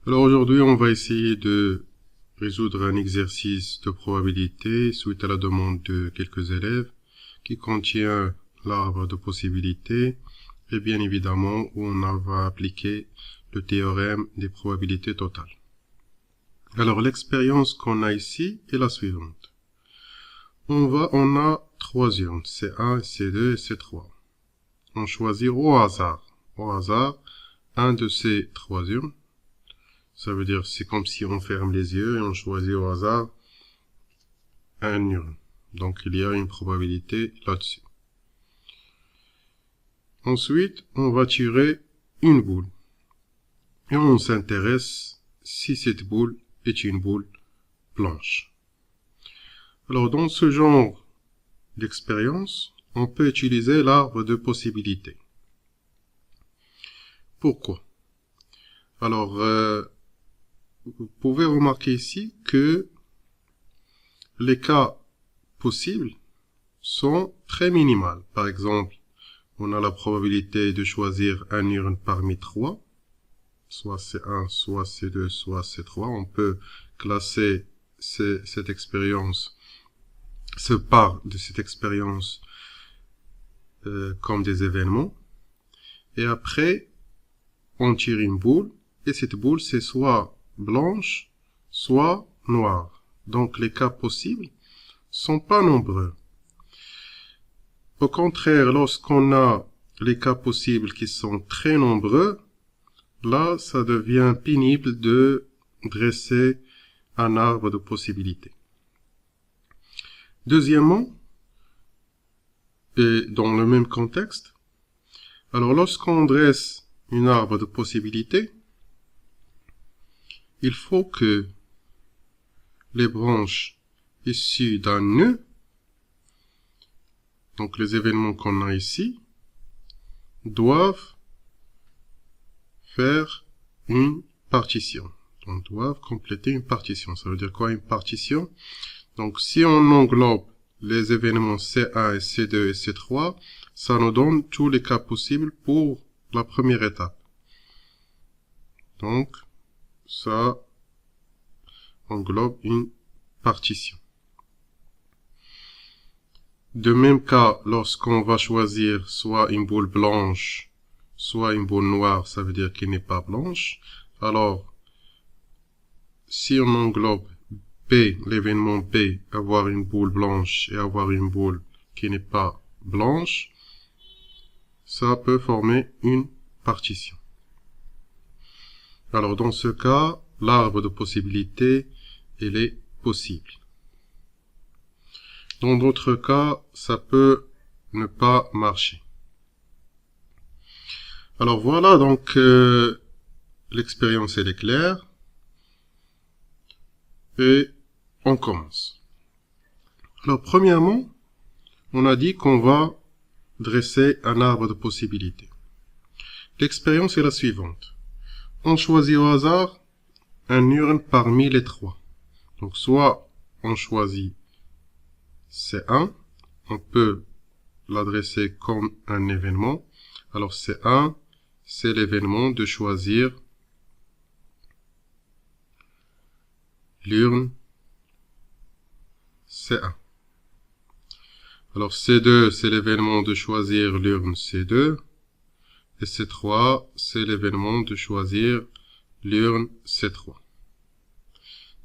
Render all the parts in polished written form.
Alors aujourd'hui, on va essayer de résoudre un exercice de probabilité suite à la demande de quelques élèves qui contient l'arbre de possibilités et bien évidemment où on va appliquer le théorème des probabilités totales. Alors l'expérience qu'on a ici est la suivante. On a trois urnes, C1, C2 et C3. On choisit au hasard un de ces trois urnes. Ça veut dire c'est comme si on ferme les yeux et on choisit au hasard un urne. Donc il y a une probabilité là-dessus. Ensuite, on va tirer une boule. Et on s'intéresse si cette boule est une boule blanche. Alors dans ce genre d'expérience, on peut utiliser l'arbre de possibilités. Pourquoi? Alors, vous pouvez remarquer ici que les cas possibles sont très minimales. Par exemple, on a la probabilité de choisir un urne parmi trois, soit C1, soit C2, soit C3. On peut classer cette expérience, ce part de cette expérience comme des événements. Et après, on tire une boule, et cette boule, c'est soit blanche, soit noire. Donc les cas possibles sont pas nombreux. Au contraire, lorsqu'on a les cas possibles qui sont très nombreux, là, ça devient pénible de dresser un arbre de possibilités. Deuxièmement, et dans le même contexte, alors lorsqu'on dresse un arbre de possibilités, il faut que les branches issues d'un nœud, donc les événements qu'on a ici, doivent faire une partition. Donc doivent compléter une partition. Ça veut dire quoi une partition? Donc si on englobe les événements C1 et C2 et C3, ça nous donne tous les cas possibles pour la première étape. Donc ça englobe une partition. De même cas, lorsqu'on va choisir soit une boule blanche, soit une boule noire, ça veut dire qu'elle n'est pas blanche. Alors, si on englobe B, l'événement B, avoir une boule blanche et avoir une boule qui n'est pas blanche, ça peut former une partition. Alors, dans ce cas, l'arbre de possibilités, il est possible. Dans d'autres cas, ça peut ne pas marcher. Alors voilà, donc l'expérience elle est claire. Et on commence. Alors premièrement, on a dit qu'on va dresser un arbre de possibilités. L'expérience est la suivante. On choisit au hasard un urne parmi les trois. Donc soit on choisit C1, on peut l'adresser comme un événement. Alors C1, c'est l'événement de choisir l'urne C1. Alors C2, c'est l'événement de choisir l'urne C2. Et C3, c'est l'événement de choisir l'urne C3.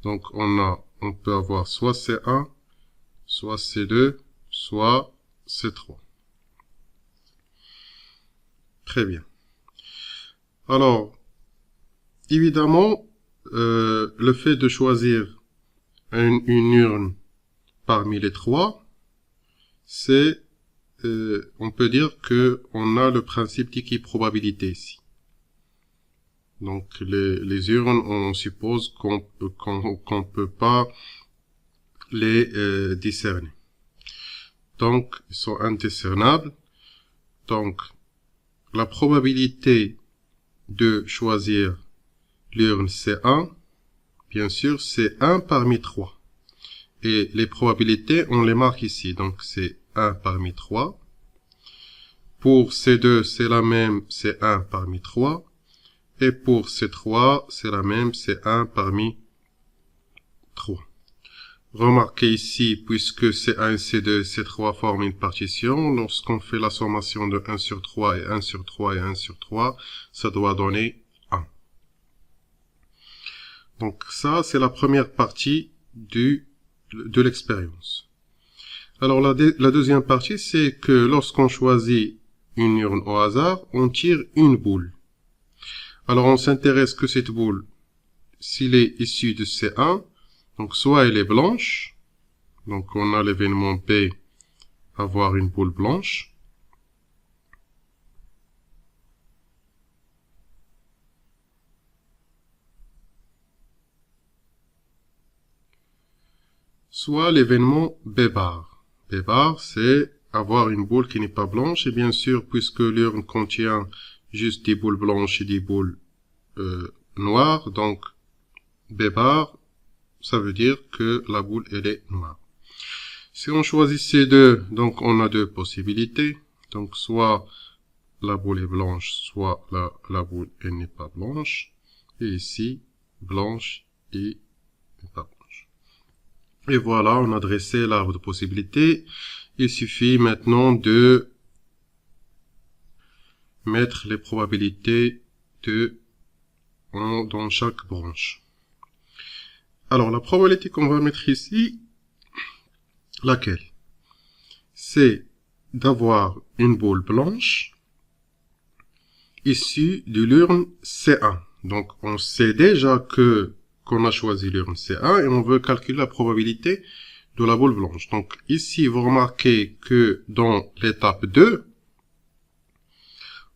Donc on peut avoir soit C1, soit C2, soit C3. Très bien. Alors, évidemment, le fait de choisir une urne parmi les trois, c'est, on peut dire que on a le principe d'équiprobabilité ici. Donc les urnes, on suppose qu'on peut pas les discerner. Donc ils sont indiscernables. Donc la probabilité de choisir l'urne C1, bien sûr, c'est 1 parmi 3. Et les probabilités, on les marque ici. Donc c'est 1 parmi 3. Pour C2, c'est la même, c'est 1 parmi 3. Et pour C3, c'est la même, c'est 1 parmi 3. Remarquez ici, puisque C1 et C2, C3 forment une partition, lorsqu'on fait la sommation de 1 sur 3 et 1 sur 3 et 1 sur 3, ça doit donner 1. Donc ça, c'est la première partie de l'expérience. Alors la deuxième partie, c'est que lorsqu'on choisit une urne au hasard, on tire une boule. Alors on s'intéresse que cette boule, s'il est issu de C1, donc soit elle est blanche, donc on a l'événement B, avoir une boule blanche. Soit l'événement B bar. B bar, c'est avoir une boule qui n'est pas blanche, et bien sûr, puisque l'urne contient juste des boules blanches et des boules noires, donc B bar, ça veut dire que la boule, elle est noire. Si on choisit ces deux, donc on a deux possibilités. Donc soit la boule est blanche, soit la boule, elle n'est pas blanche. Et ici, blanche et pas blanche. Et voilà, on a dressé l'arbre de possibilités. Il suffit maintenant de mettre les probabilités dans chaque branche. Alors, la probabilité qu'on va mettre ici, laquelle? C'est d'avoir une boule blanche issue de l'urne C1. Donc, on sait déjà qu'on a choisi l'urne C1 et on veut calculer la probabilité de la boule blanche. Donc, ici, vous remarquez que dans l'étape 2,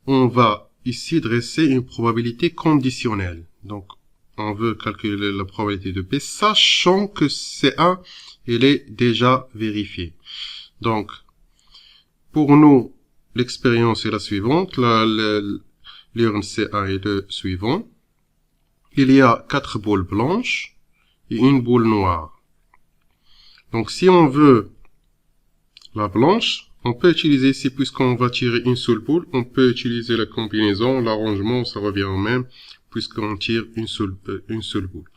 on va ici dresser une probabilité conditionnelle. Donc, on veut calculer la probabilité de B, sachant que C1, elle est déjà vérifiée. Donc, pour nous, l'expérience est la suivante. L'urne C1 est le suivant. Il y a 4 boules blanches et une boule noire. Donc, si on veut la blanche, on peut utiliser ici, puisqu'on va tirer une seule boule, on peut utiliser la combinaison, l'arrangement, ça revient au même, puisqu'on tire une seule boule.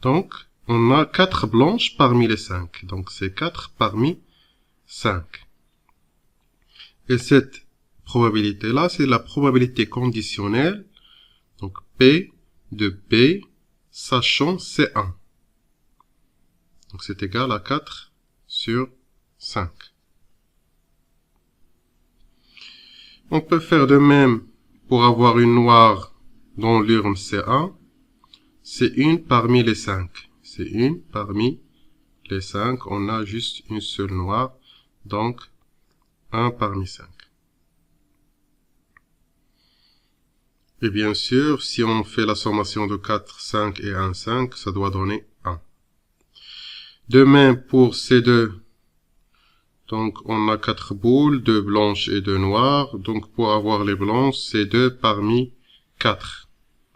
Donc, on a 4 blanches parmi les 5. Donc, c'est 4 parmi 5. Et cette probabilité-là, c'est la probabilité conditionnelle. Donc, P de B, sachant C1. Donc, c'est égal à 4 sur 5. On peut faire de même pour avoir une noire dans l'urne C1. C'est une parmi les 5. C'est une parmi les 5. On a juste une seule noire. Donc, 1 parmi 5. Et bien sûr, si on fait la sommation de 4, 5 et 1, 5, ça doit donner 1. De même pour ces deux. Donc, on a 4 boules, 2 blanches et 2 noires. Donc, pour avoir les blanches, c'est 2 parmi 4.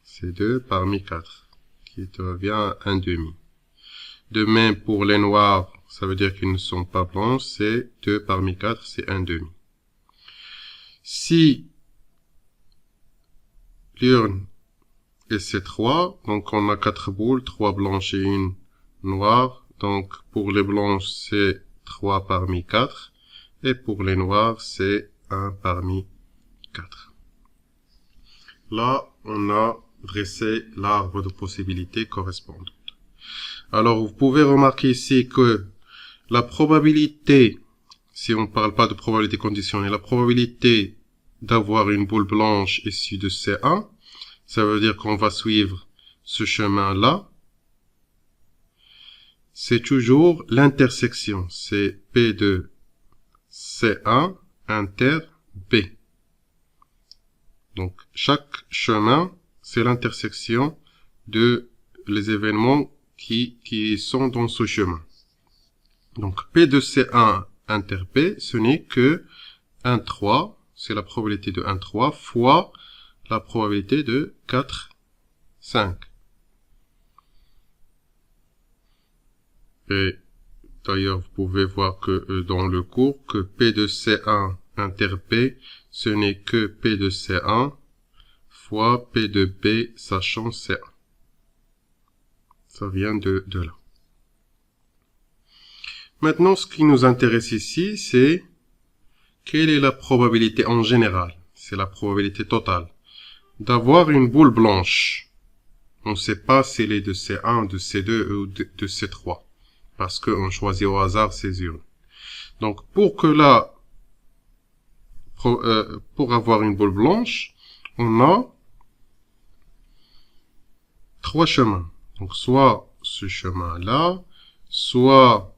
C'est 2 parmi 4, qui devient à 1 demi. De même pour les noirs, ça veut dire qu'ils ne sont pas blanches, c'est 2 parmi 4, c'est 1 demi. Si l'urne est C3, donc on a 4 boules, 3 blanches et 1 noire. Donc, pour les blanches, c'est 3 parmi 4. Et pour les noirs, c'est 1 parmi 4. Là, on a dressé l'arbre de possibilités correspondantes. Alors, vous pouvez remarquer ici que la probabilité, si on ne parle pas de probabilité conditionnelle, la probabilité d'avoir une boule blanche issue de C1, ça veut dire qu'on va suivre ce chemin-là. C'est toujours l'intersection. C'est P de C1 inter B. Donc, chaque chemin, c'est l'intersection de les événements qui sont dans ce chemin. Donc, P de C1 inter B, ce n'est que 1, 3, c'est la probabilité de 1, 3, fois la probabilité de 4, 5. Et d'ailleurs, vous pouvez voir que dans le cours, que P de C1 inter P, ce n'est que P de C1 fois P de B sachant C1. Ça vient de là. Maintenant, ce qui nous intéresse ici, c'est quelle est la probabilité en général, c'est la probabilité totale, d'avoir une boule blanche. On ne sait pas si elle est de C1, de C2 ou de C3, parce qu'on choisit au hasard ces urnes. Donc, pour avoir une boule blanche, on a trois chemins. Donc, soit ce chemin-là, soit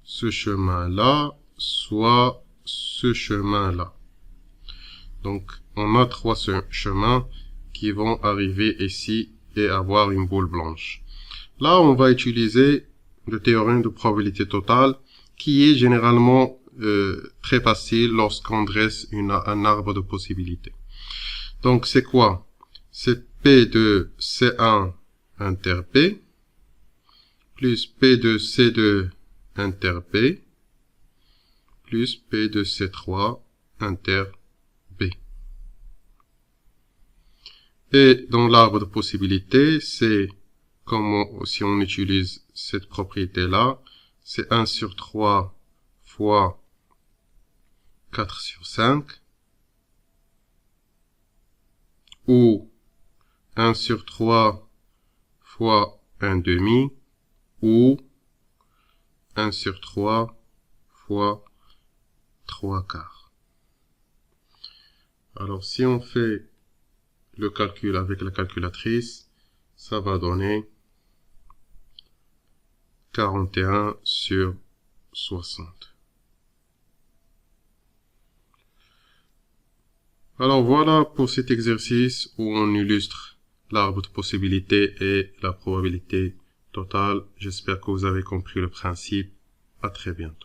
ce chemin-là, soit ce chemin-là. Donc, on a trois chemins qui vont arriver ici et avoir une boule blanche. Là, on va utiliser le théorème de probabilité totale qui est généralement très facile lorsqu'on dresse un arbre de possibilités. Donc, c'est quoi? C'est P de C1 inter P plus P de C2 inter P plus P de C3 inter B. Et dans l'arbre de possibilités, c'est comme si on utilise cette propriété-là, c'est 1 sur 3 fois 4 sur 5, ou 1 sur 3 fois 1 demi, ou 1 sur 3 fois 3 quarts. Alors, si on fait le calcul avec la calculatrice, ça va donner 41 sur 60. Alors voilà pour cet exercice où on illustre l'arbre de possibilités et la probabilité totale. J'espère que vous avez compris le principe. À très bientôt.